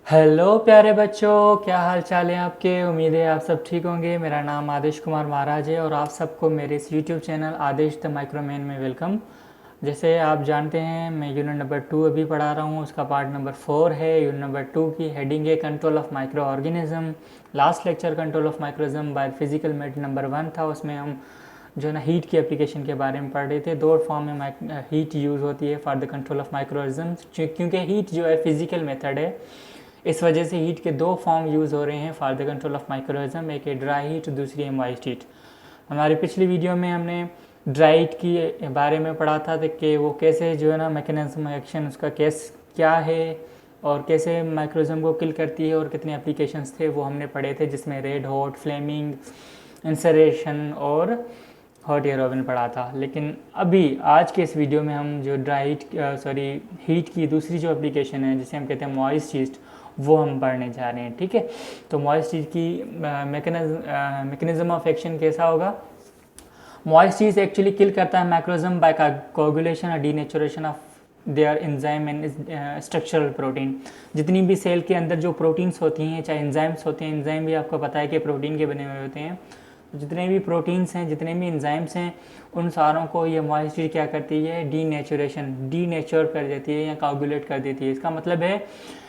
Hello प्यारे बच्चों, क्या हाल चाल है आपके। उम्मीद है आप सब ठीक होंगे। मेरा नाम आदेश कुमार महाराज है और आप सबको मेरे इस यूट्यूब चैनल आदेश द माइक्रोमैन में वेलकम। जैसे आप जानते हैं मैं यूनिट नंबर 2 अभी पढ़ा रहा हूँ, उसका पार्ट नंबर 4 है। यूनिट नंबर 2 की हेडिंग है control of microorganism. Last lecture control of microorganism by physical method number 1 था, उसमें हम जो ना हीट की एप्लीकेशन के बारे में पढ़ रहे थे। दो फॉर्म में हीट यूज़ होती है for the control of microorganism, क्योंकि हीट जो है फिजिकल मेथड है, इस वजह से हीट के दो फॉर्म यूज़ हो रहे हैं for the control of microorganism. एक है ड्राई हीट, दूसरी है मॉइस्ट हीट। हमारी पिछली वीडियो में हमने ड्राई हीट के बारे में पढ़ा था कि वो कैसे जो है ना मैकेनिज्म एक्शन उसका क्या है और कैसे माइक्रोऑर्गेनिज्म को किल करती है और कितने एप्लीकेशंस थे वो हमने पढ़े थे, जिसमें रेड हॉट, फ्लेमिंग, इंसरेशन और हॉट एयर ओवन पढ़ा था। लेकिन अभी आज के इस वीडियो में हम जो हीट की दूसरी जो एप्लीकेशन है जिसे हम कहते हैं मॉइस्ट हीट, वो हम पढ़ने जा रहे हैं। ठीक है, तो मॉइस्ट हीट की मैकेनिज्म ऑफ एक्शन कैसा होगा। मॉइस्ट हीट एक्चुअली किल करता है माइक्रोज्म बाय कोगुलेशन और denaturation of their enzyme and structural protein. जितनी भी सेल के अंदर जो प्रोटीन्स होती हैं, चाहे एंजाइम्स होते हैं, एंजाइम भी आपको पता है कि प्रोटीन के बने हुए होते हैं, जितने भी प्रोटीन्स हैं, जितने भी एंजाइम्स हैं, उन सारों को ये मॉइस्ट हीट क्या करती है, डीनेचर कर देती है या कोगुलेट कर देती है। इसका मतलब है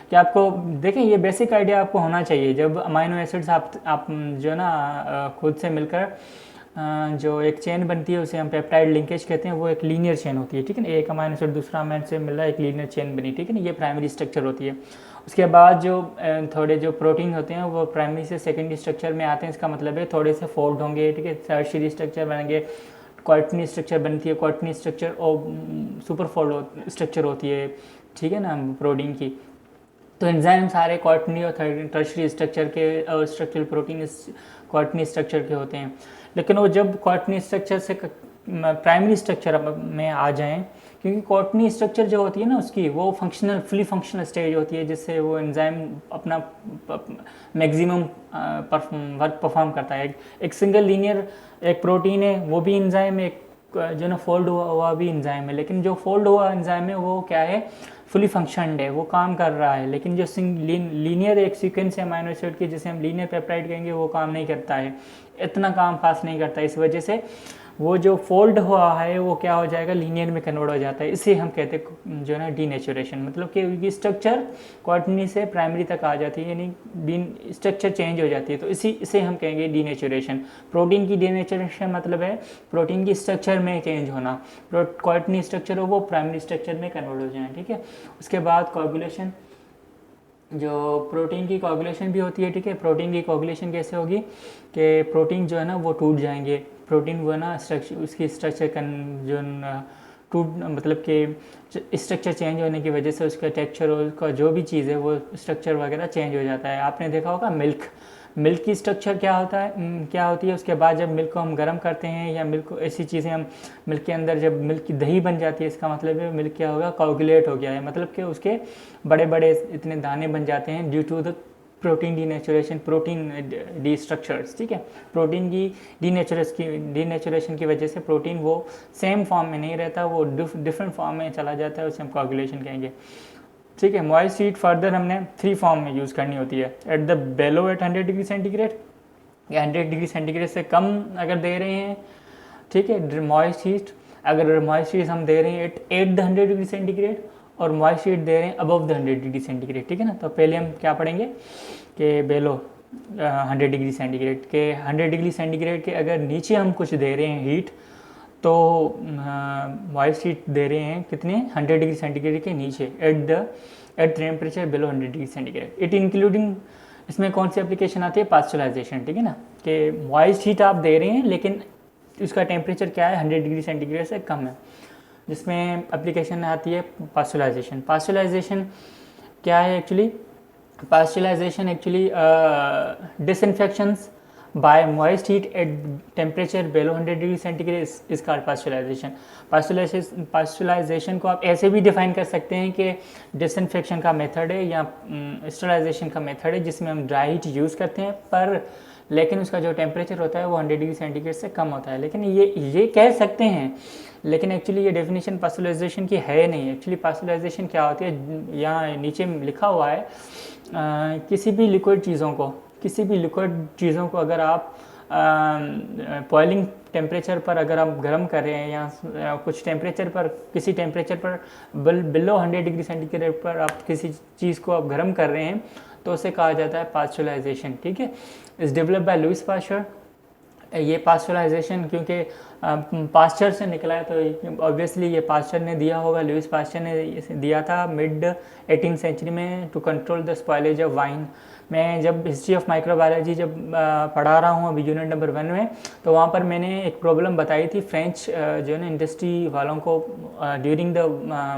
कि आपको देखें, ये बेसिक आइडिया आपको होना चाहिए। जब अमाइनो एसिड्स आप जो है ना खुद से मिलकर जो एक चेन बनती है उसे हम पेप्टाइड लिंकेज कहते हैं, वो एक लीनियर चेन होती है। ठीक है ना, एक अमाइनो एसिड दूसरा अमाइनो एसिड मिल रहा है, एक लीनियर चेन बनी। ठीक है ना, ये प्राइमरी स्ट्रक्चर होती है। उसके बाद जो थोड़े जो प्रोटीन होते हैं वो प्राइमरी से सेकेंडरी स्ट्रक्चर में आते हैं। इसका मतलब है थोड़े से फोल्ड होंगे। ठीक है, टर्शियरी स्ट्रक्चर बनेंगे, क्वार्टनी स्ट्रक्चर बनती है, क्वार्टनी स्ट्रक्चर और सुपर फोल्ड स्ट्रक्चर होती है। ठीक है ना, प्रोटीन की। तो एंजाइम सारे क्वार्टनी और टर्शियरी स्ट्रक्चर के और स्ट्रक्चरल प्रोटीन इस क्वार्टनी स्ट्रक्चर के होते हैं। लेकिन वो जब क्वार्टनी स्ट्रक्चर से प्राइमरी स्ट्रक्चर में आ जाएं, क्योंकि क्वार्टनी स्ट्रक्चर जो होती है ना उसकी वो फुली फंक्शनल स्टेज होती है, जिससे वो एंजाइम अपना मैक्सिमम वर्क परफॉर्म करता है। एक सिंगल लीनियर एक प्रोटीन है, वो भी एंजाइम है, एक जो ना फोल्ड हुआ भी एंजाइम है। लेकिन जो फोल्ड हुआ एंजाइम है वो क्या है, फुली फंक्शनड है, वो काम कर रहा है। लेकिन जो लीनियर एक सीक्वेंस है अमाइनो एसिड की, जिसे हम लीनियर पेप्टाइड कहेंगे, वो काम नहीं करता है, इतना काम फास्ट नहीं करता। इस वजह से वो जो फोल्ड हुआ है वो क्या हो जाएगा, लीनियर में कन्वर्ट हो जाता है। इसे हम कहते हैं जो है ना डीनेचुरेशन। मतलब कि उनकी स्ट्रक्चर क्वार्टनी से प्राइमरी तक आ जाती है, यानी स्ट्रक्चर चेंज हो जाती है। तो इसे हम कहेंगे डीनेचुरेशन। प्रोटीन की डीनेचुरेशन मतलब है प्रोटीन की स्ट्रक्चर में चेंज होना। क्वार्टनी स्ट्रक्चर हो वो प्राइमरी स्ट्रक्चर में कन्वर्ट हो जाए। ठीक है, उसके बाद कोगुलेशन, जो प्रोटीन की कोगुलेशन भी होती है। ठीक है, प्रोटीन की कोगुलेशन कैसे होगी कि प्रोटीन जो है ना वो टूट जाएंगे। प्रोटीन वो ना स्ट्रक्चर उसकी स्ट्रक्चर जो टूट मतलब कि स्ट्रक्चर चेंज होने की वजह से उसका टेक्सचर और उसका जो भी चीज़ है वो स्ट्रक्चर वगैरह चेंज हो जाता है। आपने देखा होगा मिल्क की स्ट्रक्चर क्या होता है, क्या होती है। उसके बाद जब मिल्क को हम गर्म करते हैं या मिल्क को ऐसी चीज़ें हम मिल्क के अंदर जब मिल्क की दही बन जाती है, इसका मतलब है मिल्क क्या होगा, कोगुलेट हो गया है। मतलब कि उसके बड़े बड़े इतने दाने बन जाते हैं due to the protein denaturation, protein de structures. ठीक है, प्रोटीन की डीनेचुरेशन की वजह से प्रोटीन वो सेम फॉर्म में नहीं रहता, वो डिफरेंट फॉर्म में चला जाता है, उसे हम कोगुलेशन कहेंगे। ठीक है, मॉइस्ट हीट फर्दर हमने 3 फॉर्म में यूज़ करनी होती है। At the below at 100 degree centigrade, या 100 डिग्री सेंटीग्रेड से कम अगर दे रहे हैं। ठीक है, मॉइस्ट हीट अगर मॉइस्ट हीट हम दे रहे हैं एट द 100 डिग्री सेंटीग्रेड और मॉइस्ट हीट दे रहे हैं अबव द 100 डिग्री सेंटीग्रेड। ठीक है ना, तो पहले हम क्या पढ़ेंगे कि बेलो 100 डिग्री सेंटीग्रेड के 100 डिग्री सेंटीग्रेड के अगर नीचे हम कुछ दे रहे हैं हीट, तो मॉइस्ट हीट दे रहे हैं कितने, 100 डिग्री सेंटीग्रेड के नीचे, eight temperature below 100 degree centigrade. It including, इसमें कौन सी एप्लीकेशन आती है, पास्चुराइजेशन। ठीक है ना, कि मॉइस्ट हीट आप दे रहे हैं लेकिन उसका टेम्परेचर क्या है, 100 डिग्री सेंटीग्रेड से कम है, जिसमें एप्लीकेशन आती है पास्चुराइजेशन। पास्चुराइजेशन क्या है actually, pasteurization actually disinfections by moist heat at temperature below 100 degree centigrade is called pasteurization. Pasteurization को आप ऐसे भी डिफाइन कर सकते हैं कि डिसइंफेक्शन का मेथड है या स्टरलाइजेशन का मेथड है, जिसमें हम ड्राई हीट यूज़ करते हैं, पर लेकिन उसका जो टेम्परेचर होता है वो 100 डिग्री सेंटीग्रेड से कम होता है। लेकिन ये कह सकते हैं लेकिन एक्चुअली ये डेफिनेशन पास्चुराइजेशन की है नहीं। एक्चुअली पास्चुराइजेशन क्या होती है, यहाँ नीचे लिखा हुआ है किसी भी लिक्विड चीज़ों को अगर आप बॉइलिंग टेम्परेचर पर अगर आप गर्म कर रहे हैं या कुछ टेम्परेचर पर, किसी टेम्परेचर पर बिलो 100 डिग्री सेंटीग्रेड पर आप किसी चीज़ को आप गर्म कर रहे हैं तो उसे कहा जाता है पास्चुराइजेशन। ठीक है, इस डेवलप बाय लुईस पास्चर। ये पास्चुराइजेशन क्योंकि पास्चर से निकला है तो ऑब्वियसली ये पास्चर ने दिया होगा, लुईस पास्चर ने दिया था मिड 18th सेंचुरी में to control the spoilage of wine. मैं जब हिस्ट्री ऑफ माइक्रोबायोलॉजी जब पढ़ा रहा हूँ अभी यूनिट नंबर 1 में, तो वहाँ पर मैंने एक प्रॉब्लम बताई थी फ्रेंच जो है ना इंडस्ट्री वालों को ड्यूरिंग द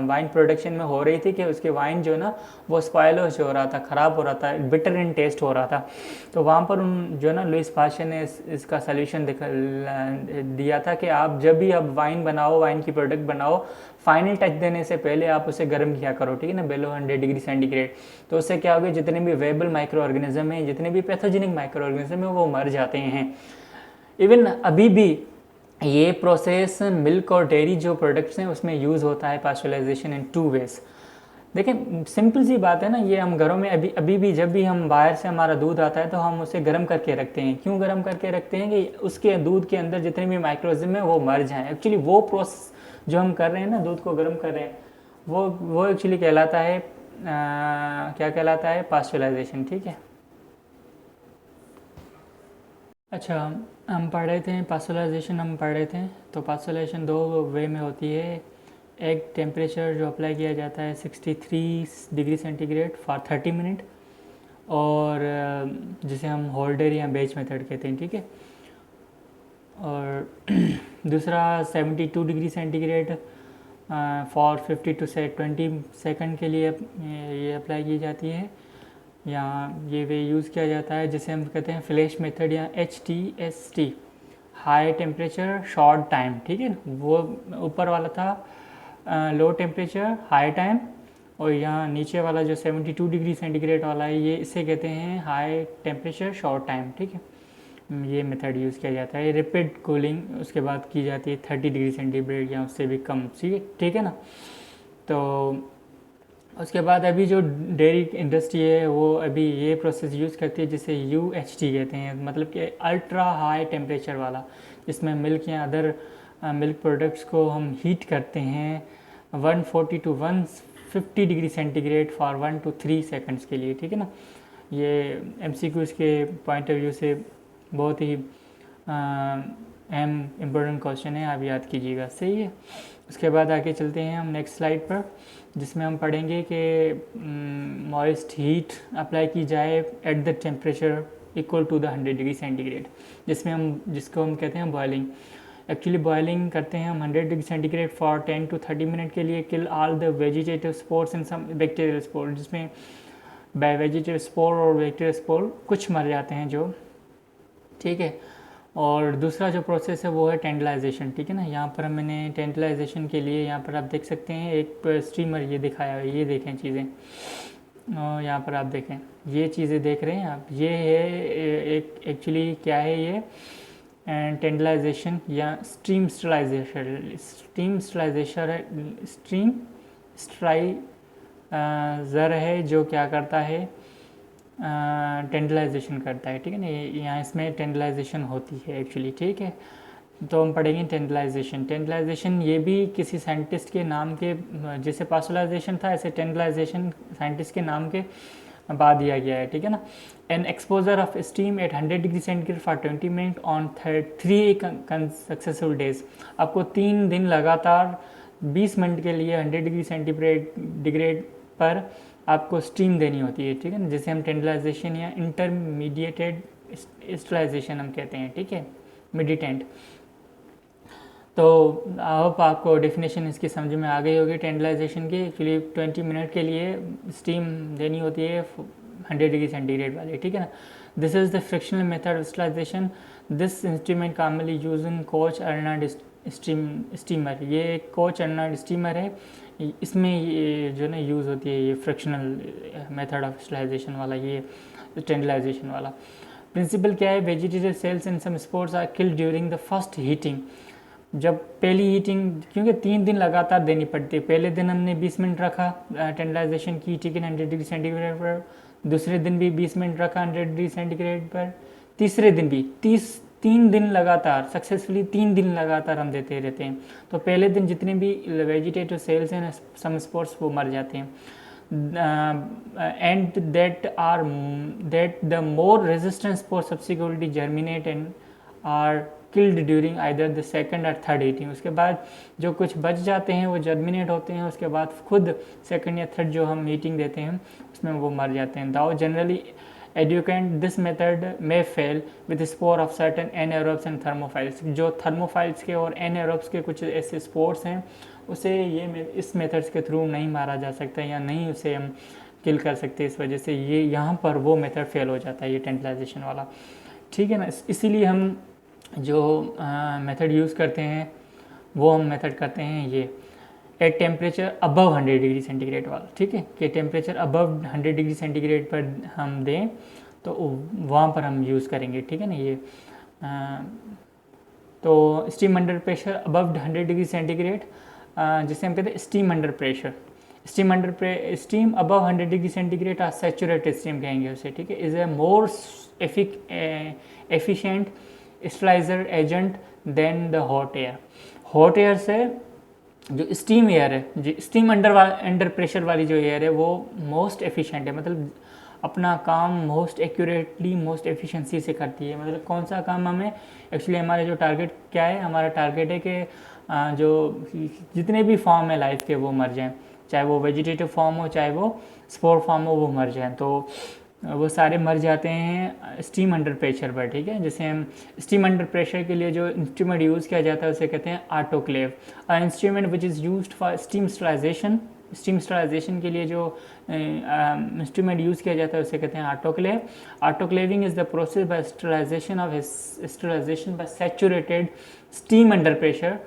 वाइन प्रोडक्शन में हो रही थी कि उसके वाइन जो है ना वो स्पॉइलर्स हो रहा था, ख़राब हो रहा था, बिटर इन टेस्ट हो रहा था। तो वहाँ पर उन जो है ना लुईस पास्चर ने इसका सल्यूशन दिया था कि आप जब भी आप वाइन बनाओ, वाइन की प्रोडक्ट बनाओ, फाइनल टच देने से पहले आप उसे गर्म किया करो, ठीक है ना, बिलो 100 डिग्री सेंटीग्रेड। तो उससे क्या होगा, जितने भी वेबल माइक्रो ऑर्गेनिज्म हैं, जितने भी पैथोजेनिक माइक्रो ऑर्गेनिज्म हैं वो मर जाते हैं। इवन अभी भी ये प्रोसेस मिल्क और डेयरी जो प्रोडक्ट्स हैं उसमें यूज़ होता है पास्चुराइजेशन इन 2 वेज। देखें सिंपल सी बात है ना, ये हम घरों में अभी भी जब भी हम बाहर से हमारा दूध आता है तो हम उसे गर्म करके रखते हैं। क्यों गर्म करके रखते हैं? कि उसके दूध के अंदर जितने भी माइक्रोऑर्गेनिज्म हैं वो मर जाएं। एक्चुअली वो प्रोसेस जो हम कर रहे हैं ना, दूध को गर्म कर रहे हैं, वो एक्चुअली कहलाता है क्या कहलाता है? पास्चुराइजेशन। ठीक है, अच्छा हम पढ़ रहे थे पास्चुराइजेशन, हम पढ़ रहे थे तो पास्चुराइजेशन 2 वे में होती है। एक टेम्परेचर जो अप्लाई किया जाता है 63 डिग्री सेंटीग्रेड फॉर 30 मिनट, और जिसे हम होल्डर या बेच मेथड कहते हैं। ठीक है, और दूसरा 72 degree centigrade for 50 to 20 second के लिए ये अप्लाई की जाती है, या ये वे यूज़ किया जाता है जिसे हम कहते हैं फ्लैश मेथड या HTST, high temperature short time. ठीक है, वो ऊपर वाला था लो टेम्परेचर हाई टाइम, और यहाँ नीचे वाला जो 72 डिग्री सेंटीग्रेड वाला है ये इसे कहते हैं हाई टेम्परेचर शॉर्ट टाइम। ठीक है, ये मेथड यूज़ किया जाता है। रैपिड कूलिंग उसके बाद की जाती है 30 डिग्री सेंटीग्रेड या उससे भी कम। ठीक है ना, तो उसके बाद अभी जो डेयरी इंडस्ट्री है वो अभी ये प्रोसेस यूज़ करती है जिसे UHT कहते हैं, मतलब कि अल्ट्रा हाई टेम्परेचर वाला, जिसमें मिल्क या अदर मिल्क प्रोडक्ट्स को हम हीट करते हैं 140 to 150 degree centigrade for 1 to 3 seconds के लिए। ठीक है ना, ये MCQs के पॉइंट ऑफ व्यू से बहुत ही अहम इम्पोर्टेंट क्वेश्चन है, आप याद कीजिएगा। सही है, उसके बाद आगे चलते हैं हम नेक्स्ट स्लाइड पर, जिसमें हम पढ़ेंगे कि मॉइस्ट हीट अप्लाई की जाए at the temperature equal to the 100 degree centigrade, जिसको हम कहते हैं बॉयलिंग। एक्चुअली बॉयलिंग करते हैं हम 100 degree centigrade for 10 to 30 minute के लिए, kill all the vegetative spores and some bacterial spore, जिसमें वेजिटेटिव स्पोर और बैक्टीरियल स्पोर कुछ मर जाते हैं जो। ठीक है, और दूसरा जो प्रोसेस है वो है टेंडलाइजेशन। ठीक है ना, यहाँ पर मैंने टेंडलाइजेशन के लिए यहाँ पर आप देख सकते हैं एक स्टीमर ये दिखाया है, ये देखें चीज़ें, और यहाँ पर आप देखें ये चीज़ें देख रहे हैं आप, ये है एक एक्चुअली क्या है ये टेंडलाइजेशन या स्टीम स्टरलाइजेशन। स्टीम स्ट्राइज़र है जो क्या करता है, टेंडलाइजेशन करता है। ठीक है ना, यहाँ इसमें टेंडलाइजेशन होती है एक्चुअली। ठीक है, तो हम पढ़ेंगे टेंडलाइजेशन ये भी किसी साइंटिस्ट के नाम के, जैसे पास्चुराइजेशन था ऐसे टेंडलाइजेशन साइंटिस्ट के नाम के बाद दिया गया है। ठीक है ना, N exposure of steam eight 100 degree centigrade for 20 minute on 3 successful days. आपको 3 दिन लगातार 20 मिनट के लिए 100 डिग्री सेंटीग्रेड पर आपको स्टीम देनी होती है। ठीक है ना, जिसे हम टेंडलाइजेशन या इंटरमीडिएटेड स्टरलाइजेशन हम कहते हैं। ठीक है, मिडिटेंट। तो अब आपको डेफिनेशन इसकी समझ में आ गई होगी टेंडलाइजेशन की। एक्चुअली 20 मिनट के लिए स्टीम देनी होती है 100 डिग्री सेंटीग्रेड वाली। ठीक है ना, this is the frictional method of sterilization. This instrument commonly use in Koch Arnold steamer. ये कोच अर्नाल्ड स्टीमर है, इसमें ये जो ना यूज़ होती है ये फ्रिक्शनल मेथड ऑफ स्टरलाइजेशन वाला, ये टेंडलाइजेशन वाला। प्रिंसिपल क्या है, vegetative cells and some spores are killed during the first heating. जब पहली हीटिंग, क्योंकि 3 दिन लगातार देनी पड़ती है, पहले दिन हमने 20 मिनट रखा टेंडराइजेशन की, ठीक है, 100 डिग्री सेंटीग्रेड पर, दूसरे दिन भी 20 मिनट रखा 100 डिग्री सेंटीग्रेड पर, तीसरे दिन भी 3 दिन लगातार सक्सेसफुली 3 दिन लगातार हम देते रहते हैं। तो पहले दिन जितने भी वेजिटेटिव सेल्स हैं, सम स्पोर्स, वो मर जाते हैं, and that the more resistant spores subsequently germinate and are killed during either the second or third heating। उसके बाद जो कुछ बच जाते हैं वो जर्मिनेट होते हैं, उसके बाद खुद सेकंड या थर्ड जो हम हीटिंग देते हैं उसमें वो मर जाते हैं। दाउ जनरली एडुकेंट दिस मेथड में fail with spore of certain anaerobes and thermophiles. जो थर्मोफाइल्स के और एनारोब्स के कुछ ऐसे स्पोर्स हैं, उसे ये इस मेथड्स के थ्रू नहीं मारा जा सकता या नहीं उसे हम किल कर सकते, इस वजह से ये यहाँ पर वो मेथड फेल हो जाता है, ये टेंटलाइजेशन वाला, ठीक है ना। इसीलिए हम जो मेथड यूज़ करते हैं वो हम मेथड करते हैं ये at temperature above 100 degree centigrade वाला, ठीक है, कि टेम्परेचर अबव 100 डिग्री सेंटीग्रेड पर हम दें तो वहाँ पर हम यूज़ करेंगे, ठीक है ना। ये तो steam under pressure above 100 degree centigrade, जिसे हम कहते हैं steam under pressure, steam above 100 degree centigrade और सैचुरेटेड स्टीम कहेंगे उसे, ठीक है, is a more efficient sterilizer agent than the hot air. Hot air से जो स्टीम एयर है, जो स्टीम अंडर प्रेशर वाली जो एयर है वो मोस्ट एफिशिएंट है, मतलब अपना काम मोस्ट एक्यूरेटली मोस्ट एफिशिएंसी से करती है। मतलब कौन सा काम हमें एक्चुअली, हमारा जो टारगेट क्या है, हमारा टारगेट है कि जो जितने भी फॉर्म है लाइफ के वो मर जाएं, चाहे वो वेजिटेटिव फॉर्म हो चाहे वो स्पोर फॉर्म हो, वो मर जाएं, तो वो सारे मर जाते हैं स्टीम अंडर प्रेशर पर, ठीक है। जैसे हम स्टीम अंडर प्रेशर के लिए जो इंस्ट्रूमेंट यूज़ किया जाता है उसे कहते हैं autoclave, instrument which is used for steam sterilization. Steam sterilization के लिए जो इंस्ट्रूमेंट यूज़ किया जाता है उसे कहते हैं autoclave. Autoclaving is the process by sterilization by saturated steam under pressure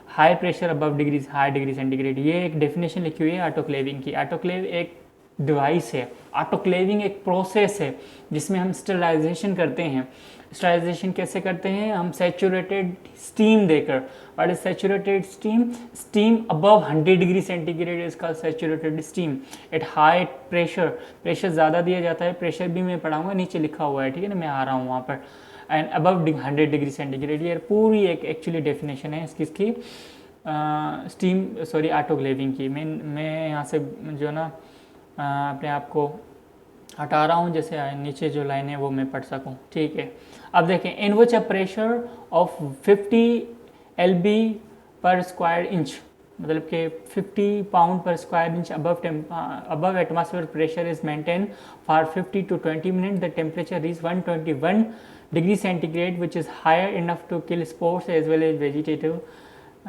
high pressure above high degree centigrade. ये एक डेफिनेशन लिखी हुई है ऑटोक्लेविंग की। ऑटोक्लेव एक डिवाइस है, ऑटोक्लेविंग एक प्रोसेस है जिसमें हम स्टरलाइजेशन करते हैं। स्टरलाइजेशन कैसे करते हैं? हम सैचुरेटेड स्टीम देकर। What is saturated steam? Steam above 100 degree centigrade is called saturated steam. At high pressure, pressure ज़्यादा दिया जाता है, प्रेशर भी मैं पढ़ाऊंगा, नीचे लिखा हुआ है, ठीक है ना, मैं आ रहा हूँ वहाँ पर। एंड अबव 100 डिग्री सेंटीग्रेड, ये पूरी एक एक्चुअली डेफिनेशन है इसकी ऑटोक्लेविंग की। मैं यहाँ से जो ना अपने आप को हटा रहा हूँ, जैसे नीचे जो लाइन है वो मैं पढ़ सकूँ, ठीक है। अब देखें, in which a pressure of 50 LB per square inch, मतलब कि 50 pound per square inch above atmosphere pressure is maintain for 50 to 20 minute. The temperature is 121 degree centigrade which is higher enough to kill spores as well as vegetative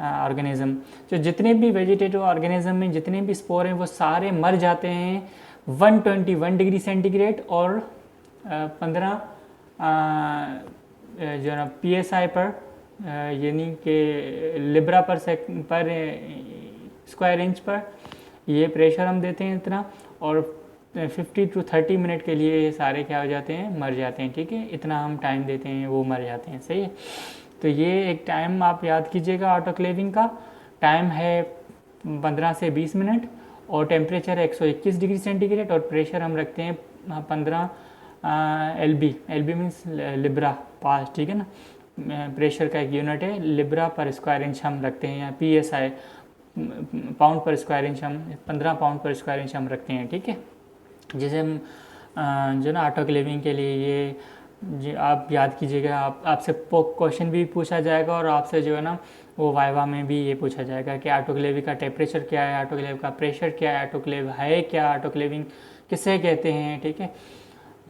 organism. तो जितने भी vegetative organism में जितने भी spore हैं वो सारे मर जाते हैं 121 डिग्री सेंटीग्रेड और 15 जो ना PSI पर, यानी कि लिब्रा पर स्क्वायर इंच पर ये प्रेशर हम देते हैं इतना, और 50 to 30 मिनट के लिए ये सारे क्या हो जाते हैं, मर जाते हैं, ठीक है। इतना हम टाइम देते हैं, वो मर जाते हैं, सही है। तो ये एक टाइम आप याद कीजिएगा, ऑटोक्लेविंग का टाइम है 15 से 20 मिनट और टेम्परेचर है 121 डिग्री सेंटीग्रेड और प्रेशर हम रखते हैं 15 LB। LB मीन्स लिब्रा पास, ठीक है ना, प्रेशर का एक यूनिट है, लिब्रा पर स्क्वायर इंच हम रखते हैं, या PSI pound per square inch, हम 15 पाउंड पर स्क्वायर इंच हम रखते हैं, ठीक है। जैसे हम जो ना ऑटोक्लेविंग के लिए ये जी आप याद कीजिएगा, आपसे क्वेश्चन भी पूछा जाएगा और आपसे जो है ना वो वाइवा में भी ये पूछा जाएगा कि ऑटोक्लेव का टेम्परेचर क्या है, ऑटोक्लेव का प्रेशर क्या है, ऑटोक्लेव है क्या, ऑटोक्लेविंग किसे कहते हैं, ठीक है।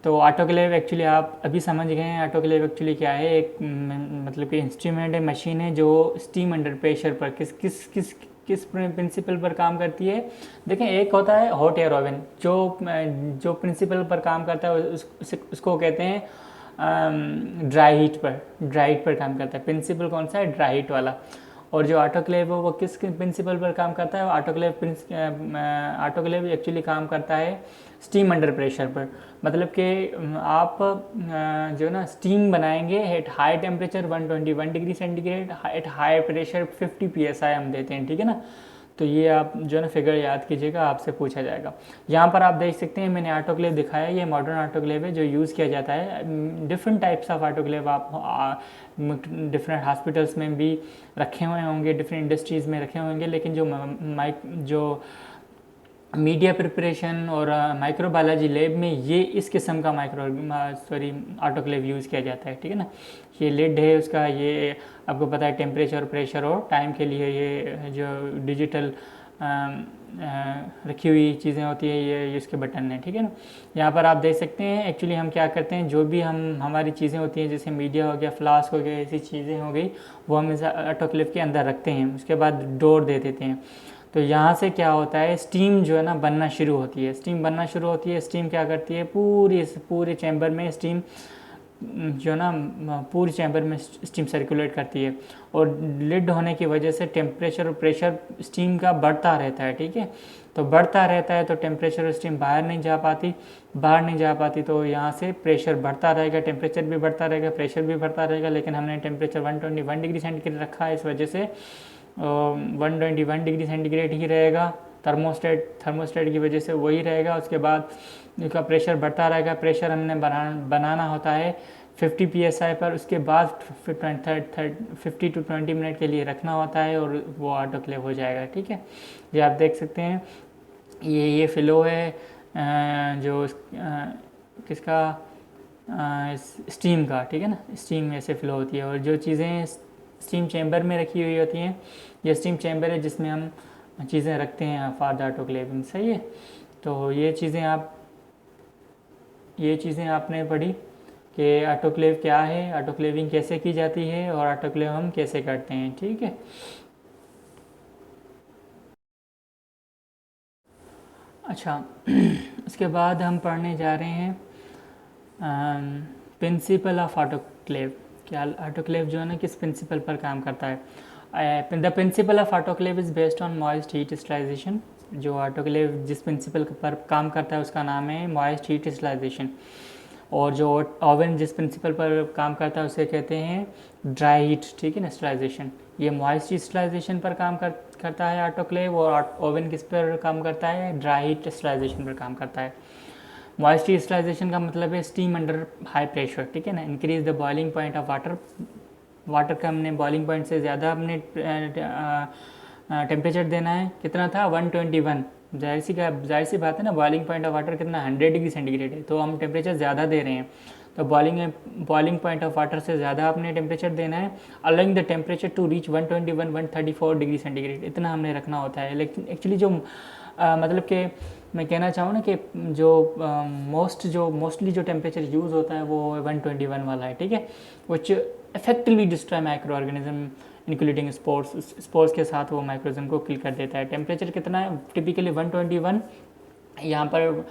तो ऑटोक्लेव एक्चुअली आप अभी समझ गए हैं ऑटोक्लेव एक्चुअली क्या है। एक मतलब कि इंस्ट्रूमेंट है, मशीन है जो स्टीम अंडर प्रेशर पर किस प्रिंसिपल पर काम करती है। देखें, एक होता है हॉट एयर ओवन, जो प्रिंसिपल पर काम करता है उसको कहते हैं ड्राई हीट पर काम करता है। प्रिंसिपल कौन सा है? ड्राई हीट वाला। और जो ऑटोक्लेव है वो किस प्रिंसिपल पर काम करता है? ऑटोक्लेव एक्चुअली काम करता है स्टीम अंडर प्रेशर पर। मतलब कि आप जो ना स्टीम बनाएंगे at high temperature 121 degree centigrade, at high pressure 50 psi हम देते हैं, ठीक है ना। तो ये आप जो है ना फिगर याद कीजिएगा, आपसे पूछा जाएगा। यहाँ पर आप देख सकते हैं मैंने ऑटोक्लेव दिखाया, ये मॉडर्न ऑटोक्लेव है जो यूज़ किया जाता है। डिफरेंट टाइप्स ऑफ ऑटोक्लेव आप डिफरेंट हॉस्पिटल्स में भी रखे हुए होंगे, डिफरेंट इंडस्ट्रीज़ में रखे होंगे, लेकिन जो मीडिया प्रिपरेशन और माइक्रोबायोलॉजी लैब में ये इस किस्म का ऑटोक्लेव यूज़ किया जाता है, ठीक है ना। ये लिड है उसका, ये आपको पता है टेम्परेचर, प्रेशर और टाइम के लिए ये जो डिजिटल रखी हुई चीज़ें होती है ये इसके बटन है, ठीक है ना। यहाँ पर आप देख सकते हैं एक्चुअली हम क्या करते हैं, जो भी हमारी चीज़ें होती हैं जैसे मीडिया हो गया, फ्लास्क हो गया, ऐसी चीज़ें हो गई, वो हम इस ऑटोक्लेव के अंदर रखते हैं, उसके बाद डोर दे देते हैं। तो यहाँ से क्या होता है, स्टीम जो है ना बनना शुरू होती है। स्टीम क्या करती है, पूरे चैम्बर में स्टीम जो ना पूरी चैम्बर में स्टीम सर्कुलेट करती है, और लिड होने की वजह से टेम्परेचर और प्रेशर स्टीम का बढ़ता रहता है, ठीक है। तो बढ़ता रहता है तो टेम्परेचर और स्टीम बाहर नहीं जा पाती, तो यहाँ से प्रेशर बढ़ता रहेगा, टेम्परेचर भी बढ़ता रहेगा, प्रेशर भी बढ़ता रहेगा, लेकिन हमने टेम्परेचर 121 डिग्री सेंटीग्रेड रखा है, इस वजह से 121 डिग्री सेंटीग्रेड ही रहेगा। थर्मोस्टेट की वजह से वही रहेगा। उसके बाद इसका प्रेशर बढ़ता रहेगा। प्रेशर हमने बनाना होता है 50 psi पर, उसके बाद 50 to 20 मिनट के लिए रखना होता है और वो ऑटोक्लेव हो जाएगा, ठीक है। ये आप देख सकते हैं, ये फ्लो है जो किसका, स्टीम का, ठीक है ना। स्टीम ऐसे फ्लो होती है, और जो चीज़ें स्टीम चैम्बर में रखी हुई होती हैं, ये स्टीम चैम्बर है जिसमें हम चीज़ें रखते हैं फॉर द ऑटोक्लेविंग, सही है। तो ये चीज़ें आपने पढ़ी कि ऑटोक्लेव क्या है, ऑटोक्लेविंग कैसे की जाती है और ऑटोक्लेव हम कैसे करते हैं, ठीक है। अच्छा उसके बाद हम पढ़ने जा रहे हैं प्रिंसिपल ऑफ ऑटोक्लेव। क्या ऑटोक्लेव जो है ना किस प्रिंसिपल पर काम करता है? The principle of autoclave is based on moist heat स्टलाइजेशन। जो ऑटोक्लेव जिस प्रिंसिपल पर काम करता है उसका नाम है मॉइस्ट हीट स्टलाइजेशन, और जो ओवन जिस प्रिंसिपल पर काम करता है उसे कहते हैं ड्राई हीट, ठीक है ना, स्टलाइजेशन। ये मॉइस्ट हीट स्टलाइजेशन पर काम करता है ऑटोक्लेव, और ओवन किस पर काम करता है, ड्राई हीट स्टलाइजेशन पर काम करता है। मॉइस्ट हीट स्टलाइजेशन का मतलब है स्टीम अंडर हाई प्रेशर, ठीक है ना। Increase the boiling point of water का हमने बॉइलिंग पॉइंट से ज़्यादा हमने टेम्परेचर देना है। कितना था, 121। जाहिर सी बात है ना, बॉइलिंग पॉइंट ऑफ वाटर कितना 100 डिग्री सेंटीग्रेड है, तो हम टेम्परेचर ज़्यादा दे रहे हैं, तो बॉइलिंग पॉइंट ऑफ वाटर से ज़्यादा आपने टेम्परेचर देना है। Allowing the temperature to reach 134 degree centigrade, इतना हमने रखना होता है। लेकिन एक्चुअली जो मतलब कि मैं कहना चाहूँ ना कि जो मोस्टली जो टेम्परेचर यूज़ होता है वो 121 वाला है, ठीक है, which effectively destroy microorganism including spores के साथ वो माइक्रोजम को किल कर देता है। टेम्परेचर कितना है, टिपिकली 121, यहाँ पर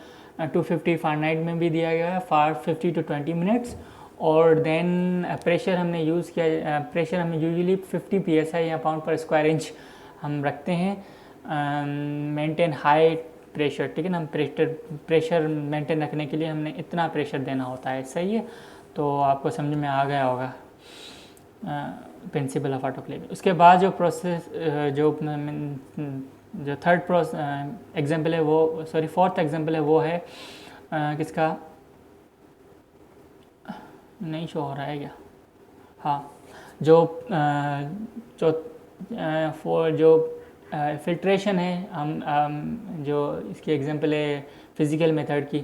250 फ़ारेनहाइट में भी दिया गया है फॉर 50 to 20 मिनट्स। और देन प्रेशर हमने यूजुअली 50 psi या पाउंड पर स्क्वायर इंच हम रखते हैं, मेंटेन हाई प्रेशर, ठीक है ना। हम प्रेशर मेंटेन रखने के लिए हमने इतना प्रेशर देना होता है, सही है। तो आपको समझ में आ गया होगा प्रिंसिपल ऑफ ऑटोक्लेव। उसके बाद जो प्रोसेस जो थर्ड एग्जाम्पल है वो फोर्थ एग्जाम्पल है वो है किसका, नहीं शो हो रहा है क्या, हाँ, जो फिल्ट्रेशन है, हम जो इसकी एग्जांपल है फिज़िकल मेथड की,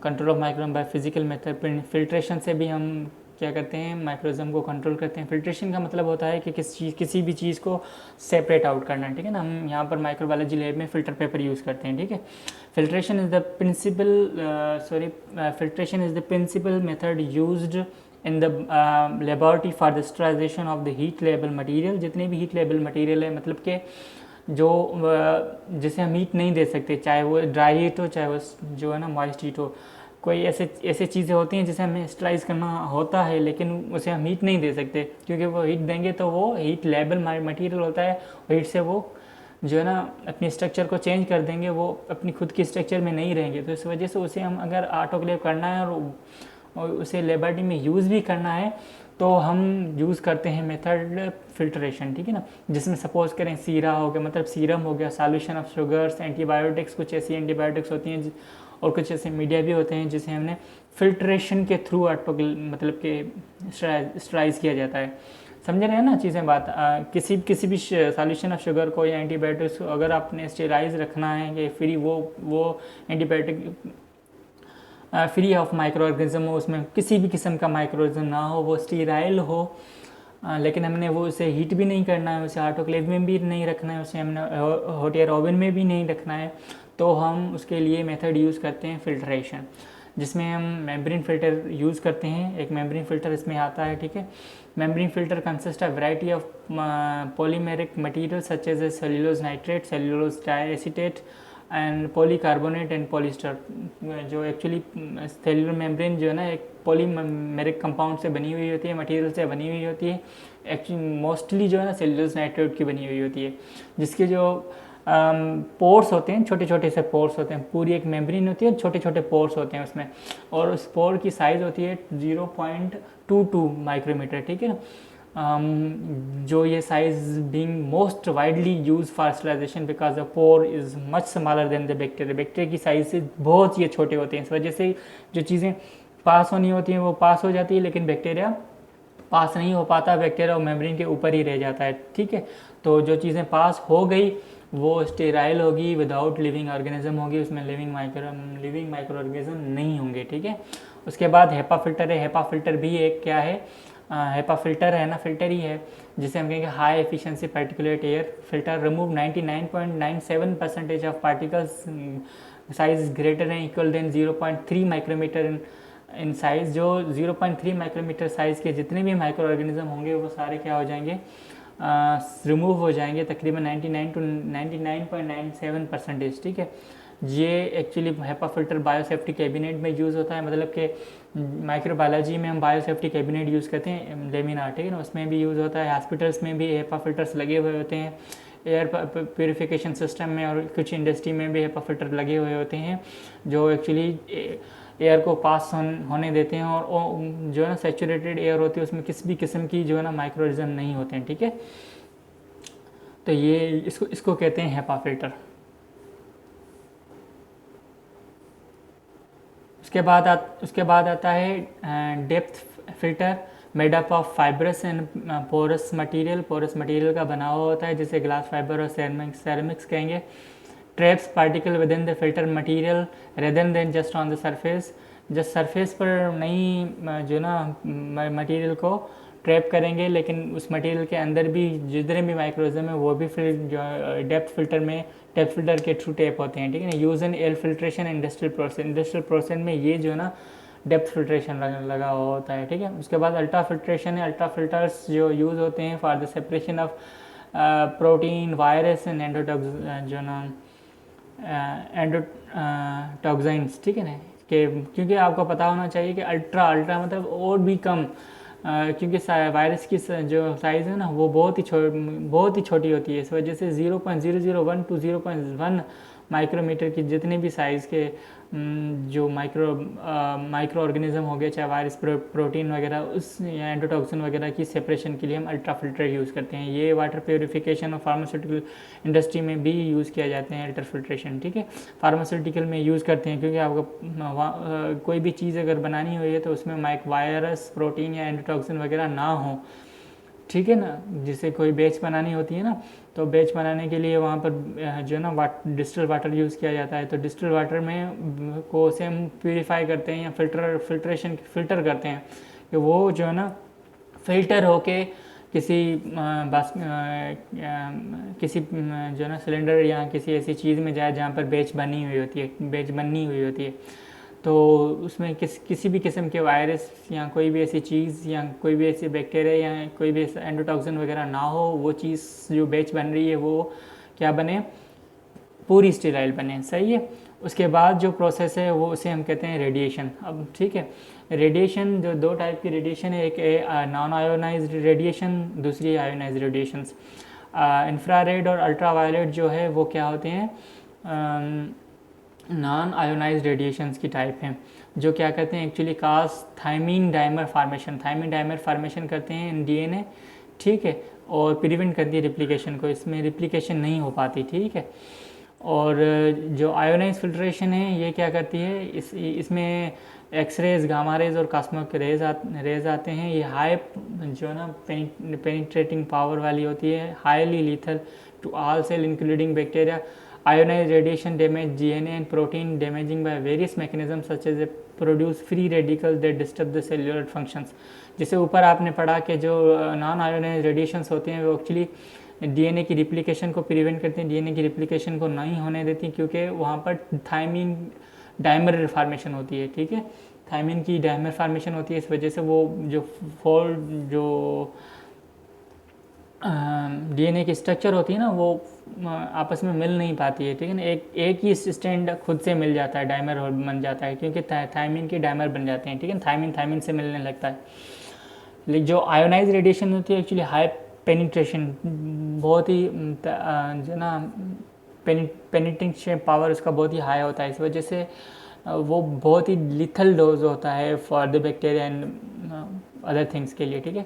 control of microorganism by physical method. Filtration से भी हम क्या करते हैं, माइक्रोजम को कंट्रोल करते हैं। फिल्ट्रेशन का मतलब होता है कि किसी भी चीज़ को सेपरेट आउट करना, ठीक है ना। हम यहाँ पर माइक्रोबायोलॉजी लैब में फ़िल्टर पेपर यूज़ करते हैं, ठीक है। Filtration is the principal method used in the laboratory for the sterilization of the heat labile material. जितने भी हीट लेबल मटेरियल है, मतलब कि जो जिसे हम हीट नहीं दे सकते, चाहे वो ड्राई हीट हो चाहे वो जो है ना मॉइस्ट हीट हो, कोई ऐसे ऐसे चीज़ें होती हैं जिसे हमें स्टराइज करना होता है, लेकिन उसे हम हीट नहीं दे सकते, क्योंकि वो हीट देंगे तो वो हीट लेबल मटेरियल होता है, हीट से वो जो है ना अपनी स्ट्रक्चर को चेंज कर देंगे, वो अपनी खुद की स्ट्रक्चर में नहीं रहेंगे। तो इस वजह से उसे हम अगर ऑटोक्लेव करना है और उसे लेबोरेटरी में यूज़ भी करना है तो हम यूज़ करते हैं मेथड फिल्ट्रेशन, ठीक है ना, जिसमें सपोज करें सीरा हो गया, मतलब सीरम हो गया, सॉल्यूशन ऑफ शुगर्स, एंटीबायोटिक्स, कुछ ऐसी एंटीबायोटिक्स होती हैं और कुछ ऐसे मीडिया भी होते हैं जिसे हमने फिल्ट्रेशन के थ्रू मतलब कि स्टराइज किया जाता है। समझ रहे हैं ना चीज़ें बात। किसी भी सॉल्यूशन ऑफ शुगर को या एंटीबायोटिक्स को अगर आपने स्टेराइज रखना है कि फ्री वो antibiotic free of micro organism हो, उसमें किसी भी किस्म का माइक्रो ऑर्गेनिज्म ना हो, वो स्टीराइल हो, लेकिन हमने वो उसे हीट भी नहीं करना है, उसे ऑटोक्लेव में भी नहीं रखना है, उसे हमने हॉट एयर ओवन में भी नहीं रखना है, तो हम उसके लिए मेथड यूज़ करते हैं फिल्ट्रेशन, जिसमें हम मेम्ब्रेन फ़िल्टर यूज़ करते हैं। एक मेम्ब्रेन फ़िल्टर इसमें आता है, ठीक है। Membrane filter consist of variety of polymeric material such as cellulose nitrate, cellulose diacetate and polycarbonate and polyester. जो एक्चुअली सेल्यूलर मेम्ब्रेन जो है ना एक पॉलीमेरिक कंपाउंड से बनी हुई होती है, मटेरियल से बनी हुई होती है। एक्चुअली मोस्टली जो है ना सेल्यूलोज नाइट्रेट की बनी हुई होती है, जिसके जो पोर्स होते हैं, छोटे छोटे से पोर्स होते हैं। पूरी एक मेम्ब्रेन होती है, छोटे छोटे पोर्स होते हैं उसमें, और उस पोर की साइज़ होती है 0.22 माइक्रोमीटर, ठीक है। जो ये size being most widely use for sterilization because the pore is much smaller than the bacteria. Bacteria की साइज से बहुत ये छोटे होते हैं, इस वजह से जो चीज़ें पास होनी होती हैं वो पास हो जाती है, लेकिन बैक्टीरिया पास नहीं हो पाता, बैक्टीरिया और मेम्ब्रेन के ऊपर ही रह जाता है, ठीक है। तो जो चीज़ें पास हो गई वो स्टेराइल होगी, विदाउट लिविंग ऑर्गेनिज्म होगी, उसमें लिविंग माइक्रो ऑर्गेनिज्म नहीं होंगे, ठीक है। उसके बाद हेपा फिल्टर है। हेपा फिल्टर भी एक क्या है, हेपा फिल्टर है ना, फिल्टर ही है, जिसे हम कहेंगे high efficiency particulate air filter. Remove 99.97% of particles size greater and equal than 0.3 micrometer in size. जो 0.3 माइक्रोमीटर साइज़ के जितने भी माइक्रो ऑर्गेनिज्म होंगे वो सारे क्या हो जाएंगे, रिमूव हो जाएंगे, तकरीबन 99 to 99.97%, ठीक है। ये actually HEPA filter biosafety cabinet में यूज़ होता है, मतलब कि माइक्रोबायोलॉजी में हम बायोसेफ्टी कैबिनेट यूज़ करते हैं, लेमिनार, ठीक है ना, उसमें भी यूज़ होता है। हॉस्पिटल्स में भी हेपा फिल्टर्स लगे हुए होते हैं, एयर प्योरीफिकेशन सिस्टम में और कुछ इंडस्ट्री में भी हेपा फिल्टर लगे हुए होते हैं, जो एक्चुअली एयर को पास होने देते हैं, और जो है ना सैचुरेटेड एयर होती है उसमें किसी भी किस्म की जो है ना माइक्रो ऑर्गेनिज्म नहीं होते हैं, ठीक है। तो ये इसको कहते हैं हेपा फिल्टर। उसके बाद आता है depth filter, made up of fibrous and porous material. Porous material का बना हुआ होता है, जिसे ग्लास फाइबर और सेरेमिक्स कहेंगे। Traps particle within the filter material rather than just on the surface. Just surface पर नहीं जो ना मटेरियल को ट्रैप करेंगे, लेकिन उस मटेरियल के अंदर भी जितने भी माइक्रोऑर्गेनिज्म है वो भी फिर जो डेप्थ फिल्टर के थ्रू टैप होते हैं, ठीक है ना। Use in air filtration industrial process में ये जो ना डेप्थ फिल्ट्रेशन लगा हुआ होता है, ठीक है। उसके बाद अल्ट्रा फिल्ट्रेशन है। अल्ट्रा फिल्टर्स जो यूज़ होते हैं for the separation of protein, virus and endotoxins, ठीक है ना। कि क्योंकि आपको पता होना चाहिए कि अल्ट्रा मतलब और भी कम, क्योंकि वायरस की जो साइज़ है ना वो बहुत ही छोटी होती है, इस वजह से 0.001 to 0.1 माइक्रोमीटर की जितने भी साइज़ के जो माइक्रो ऑर्गेनिज्म हो गए, चाहे वायरस, प्रोटीन वगैरह, उस या एंडोटॉक्सिन वगैरह की सेपरेशन के लिए हम अल्ट्रा फिल्टर यूज़ करते हैं। ये वाटर प्योरीफिकेशन और फार्मास्यूटिकल इंडस्ट्री में भी यूज़ किया जाते हैं अल्ट्रा फिल्ट्रेशन, ठीक है। फार्मास्यूटिकल में यूज़ करते हैं क्योंकि आपको कोई भी चीज़ अगर बनानी हुई है तो उसमें वायरस, प्रोटीन या एंडोटॉक्सिन वगैरह ना हो, ठीक है ना। जिसे कोई बैच बनानी होती है ना, तो बैच बनाने के लिए वहाँ पर जो है ना डिस्टिल वाटर यूज़ किया जाता है। तो डिस्टिल वाटर में को से हम प्यूरीफाई करते हैं या फिल्टर करते हैं कि वो जो है ना फिल्टर होके किसी जो है ना सिलेंडर या किसी ऐसी चीज़ में जाए जहाँ पर बैच बननी हुई होती है। तो उसमें किसी भी किस्म के वायरस या कोई भी ऐसी चीज़ या कोई भी ऐसी बैक्टीरिया या कोई भी एंडोटॉक्सिन वगैरह ना हो, वो चीज़ जो बैच बन रही है वो क्या बने, पूरी स्टेराइल बने, सही है। उसके बाद जो प्रोसेस है वो उसे हम कहते हैं रेडिएशन। अब ठीक है, रेडिएशन जो दो टाइप की रेडिएशन है, एक नॉन आयोनाइज्ड रेडिएशन, दूसरी आयोनाइज्ड रेडिएशंस। इंफ्रारेड और अल्ट्रावायलेट जो है वो क्या होते हैं, नॉन आयोनाइज्ड रेडिएशंस की टाइप हैं, जो क्या करते हैं एक्चुअली कास थायमीन डाइमर फार्मेशन करते हैं इन डीएनए, ठीक है, और प्रिवेंट करती है रिप्लिकेशन को, इसमें रिप्लिकेशन नहीं हो पाती, ठीक है। और जो आयोनाइज फिल्ट्रेशन है ये क्या करती है, इसमें एक्सरेज, गामा रेज और कॉस्मिक रेज आते हैं। ये हाई जो ना पेनिट्रेटिंग पावर वाली होती है, highly lethal to all cell including bacteria. Ionized radiation damage DNA and protein damaging by various mechanisms such as they produce free radicals that disturb the cellular functions। जैसे ऊपर आपने पढ़ा कि जो नॉन आयोनाइज रेडिएशंस होते हैं वो actually DNA की रिप्लिकेशन को प्रिवेंट करते हैं, डीएनए की रिप्लिकेशन को नहीं होने देती, क्योंकि वहाँ पर थायमीन डायमर फॉर्मेशन होती है, ठीक है, थायमीन की डायमर फॉर्मेशन होती है। इस वजह से वो जो फोल्ड जो डीएनए की स्ट्रक्चर होती है ना वो आपस में मिल नहीं पाती है, ठीक है ना, एक ही स्टैंड खुद से मिल जाता है, डायमर बन जाता है, क्योंकि थायमीन के डायमर बन जाते हैं, ठीक है, थायमीन से मिलने लगता है। लेकिन जो आयोनाइज रेडिएशन होती है एक्चुअली हाई पेनिट्रेशन, बहुत ही जो ना पेनिट्रेशन पावर उसका बहुत ही हाई होता है, इस वजह से वो बहुत ही लिथल डोज होता है for the bacteria and other things के लिए, ठीक है।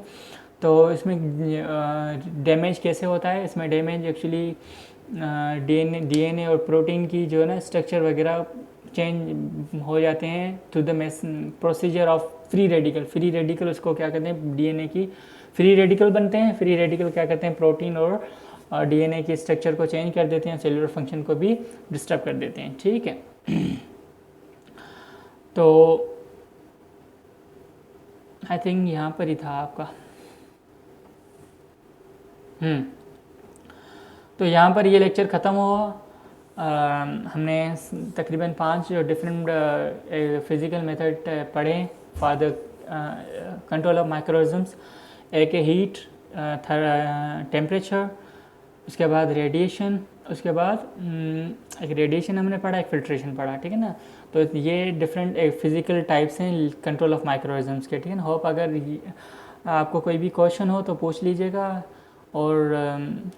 तो इसमें डैमेज कैसे होता है, इसमें डैमेज एक्चुअली डीएनए और प्रोटीन की जो है ना स्ट्रक्चर वगैरह चेंज हो जाते हैं through the procedure of free radical. उसको क्या कहते हैं, डीएनए की फ्री रेडिकल बनते हैं। फ्री रेडिकल क्या कहते हैं, प्रोटीन और डीएनए की स्ट्रक्चर को चेंज कर देते हैं, सेलुलर फंक्शन को भी डिस्टर्ब कर देते हैं, ठीक है। तो आई थिंक यहाँ पर ही था आपका। तो यहाँ पर ये लेक्चर ख़त्म हुआ। हमने तकरीबन 5 डिफरेंट फिज़िकल मेथड पढ़े फॉर द कंट्रोल ऑफ माइक्रोऑर्गेनिज्म्स। एक है हीट, टेम्परेचर, उसके बाद रेडिएशन, उसके बाद एक रेडिएशन हमने पढ़ा, एक फिल्ट्रेशन पढ़ा, ठीक है ना। तो ये डिफरेंट फिज़िकल टाइप्स हैं कंट्रोल ऑफ माइक्रोऑर्गेनिज्म्स के, ठीक है ना। होप अगर आपको कोई भी क्वेश्चन हो तो पूछ लीजिएगा, और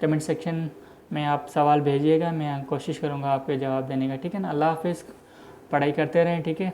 कमेंट सेक्शन में आप सवाल भेजिएगा, मैं कोशिश करूँगा आपके जवाब देने का, ठीक है ना। अल्लाह हाफिज़, पढ़ाई करते रहें, ठीक है।